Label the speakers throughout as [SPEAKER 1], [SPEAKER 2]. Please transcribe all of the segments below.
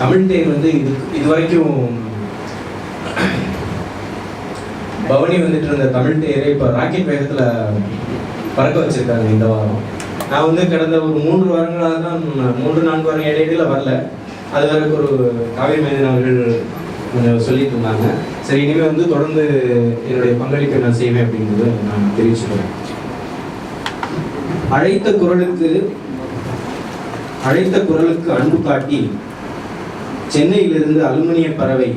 [SPEAKER 1] தமிழ் தேர் வந்து இது வரைக்கும் பவனி வந்துட்டு இருந்த தமிழ் தேரை இப்போ ராக்கெட் வேகத்தில் பறக்க வச்சிருக்காங்க இந்த வாரம். நான் வந்து கடந்த ஒரு 3 வாரங்களாக தான் 3-4 வாரம் இடையில வரல. அது வரைக்கும் ஒரு காவிரி மைதன் அவர்கள் கொஞ்சம் சொல்லிட்டு இருந்தாங்க. சரி, இனிமேல் வந்து தொடர்ந்து என்னுடைய பங்களிப்பை நான் செய்வேன் அப்படிங்கிறத நான் தெரிவிச்சுக்கிறேன். அழைத்த குரலுக்கு அன்பு காட்டி சென்னையிலிருந்து அலுமினிய பறவை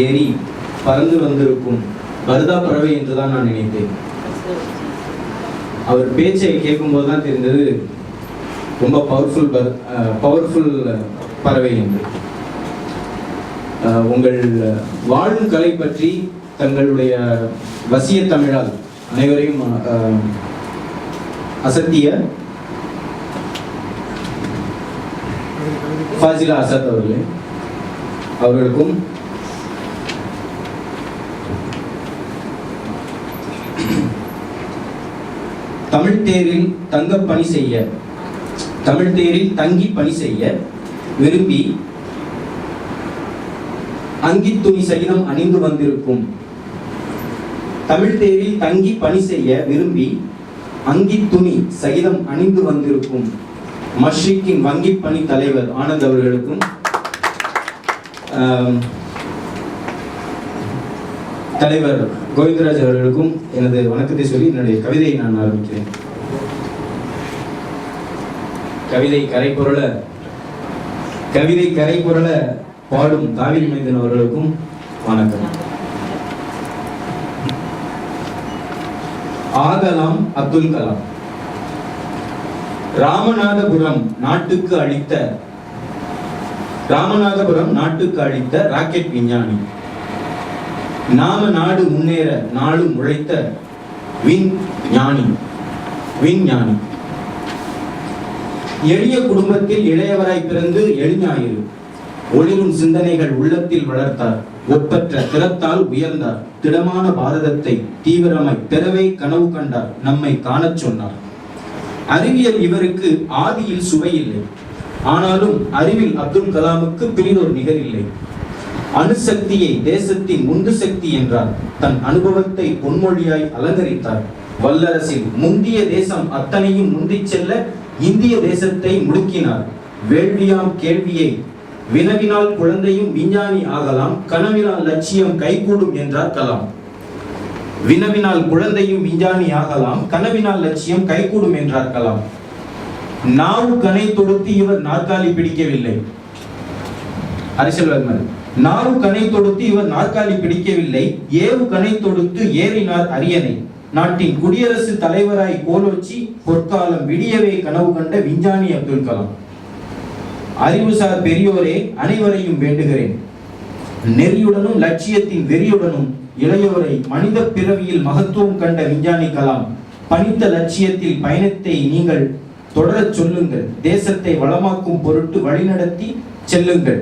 [SPEAKER 1] ஏறி பறந்து வந்திருக்கும் பர்தா பறவை என்றுதான் நான் நினைத்தேன். அவர் பேச்சை கேட்கும்போது தான் தெரிந்தது ரொம்ப பவர்ஃபுல் பறவை என்று. உங்கள் வாழும் கலை பற்றி தங்களுடைய வசிய தமிழால் அனைவரையும் அசத்திய ஃபாசிலா அசத் அவர்களுக்கும் தமிழ் தேரில் தங்கி பணி செய்ய விரும்பி அங்கித்துணி சகிதம் அணிந்து வந்திருக்கும் தமிழ் தேரில் தங்கி பணி செய்ய விரும்பி அங்கித்துணி சகிதம் அணிந்து வந்திருக்கும் மஷ்ரிக்கின் வங்கி பணி தலைவர் ஆனந்த் அவர்களுக்கும் தலைவர் கோவிந்தராஜ் அவர்களுக்கும் எனது வணக்கத்தை சொல்லி என்னுடைய கவிதையை நான் ஆரம்பிக்கிறேன். கவிதை கரை புரள பாடும் காவிரி மைந்தன் அவர்களுக்கும் வணக்கம். ஆகலாம் அப்துல் கலாம். ராமநாதபுரம் நாட்டுக்கு அளித்த ராக்கெட் விஞ்ஞானி, நாம நாடு முன்னேற நாளும் உழைத்த விஞ்ஞானி. எளிய குடும்பத்தில் இளையவராய் பிறந்து எளிஞாயிறு ஒளிரும் சிந்தனைகள் உள்ளத்தில் வளர்த்தார். ஒப்பற்ற திறத்தால் உயர்ந்தார். திடமான பாரதத்தை தீவிரமாய் பெறவே கனவு கண்டார். நம்மை காணச் சொன்னார். அறிவியல் இவருக்கு ஆதியில் சுவையில்லை. ஆனாலும் அறிவில் அப்துல் கலாமுக்கு பிரிதொரு நிகர் இல்லை. அணுசக்தியை தேசத்தின் உந்து சக்தி என்றார். தன் அனுபவத்தை பொன்மொழியாய் அலங்கரித்தார். வல்லரசில் முந்திய தேசம் அத்தனையும் முந்திச் செல்ல இந்திய தேசத்தை முடுக்கினார். வேள்வியாம் கேள்வியை வினவினால் குழந்தையும் விஞ்ஞானி ஆகலாம். கனவினால் லட்சியம் கைகூடும் என்றார் கலாம். வினவினால் குழந்தையும் விஞ்ஞானி ஆகலாம். கனவினால் லட்சியம் கைகூடும் என்றார் கலாம். நாவு கனை தொடுத்து இவர் நாற்காலி பிடிக்கவில்லை. அரசியல்வாதி நாவு கனை தொடுத்து இவர் நாற்காலி பிடிக்கவில்லை. ஏவு கனை தொடுத்து ஏறினார் அரியணை. நாட்டின் குடியரசு தலைவராய் கோலோச்சி பொற்காலம் விடியவே கனவு கண்ட விஞ்ஞானி அப்துல் கலாம். அறிவுசார் பெரியோரே, அனைவரையும் வேண்டுகிறேன். நெறியுடனும் லட்சியத்தின் வெறியுடனும் இளையோரை மனித பிறவியில் மகத்துவம் கண்ட விஞ்ஞானி கலாம். பணித்த லட்சியத்தில் பயணத்தை நீங்கள் தொடரச் சொல்லுங்கள். தேசத்தை வளமாக்கும் பொருட்டு வழிநடத்தி செல்லுங்கள்.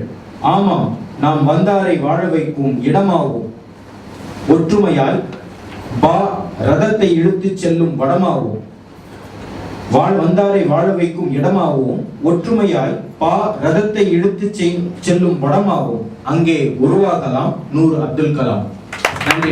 [SPEAKER 1] ஆமாம், நாம் வந்தாரை வாழ வைக்கும் இடமாகும். ஒற்றுமையால் ரதத்தை இழுத்துச் செல்லும் வடமாகும். வந்தாரை வாழ வைக்கும் இடமாகவும் ஒற்றுமையாய் ரதத்தை இழுத்து செல்லும் வடமாகும். அங்கே உருவாகலாம் 100 அப்துல் கலாம். நன்றி.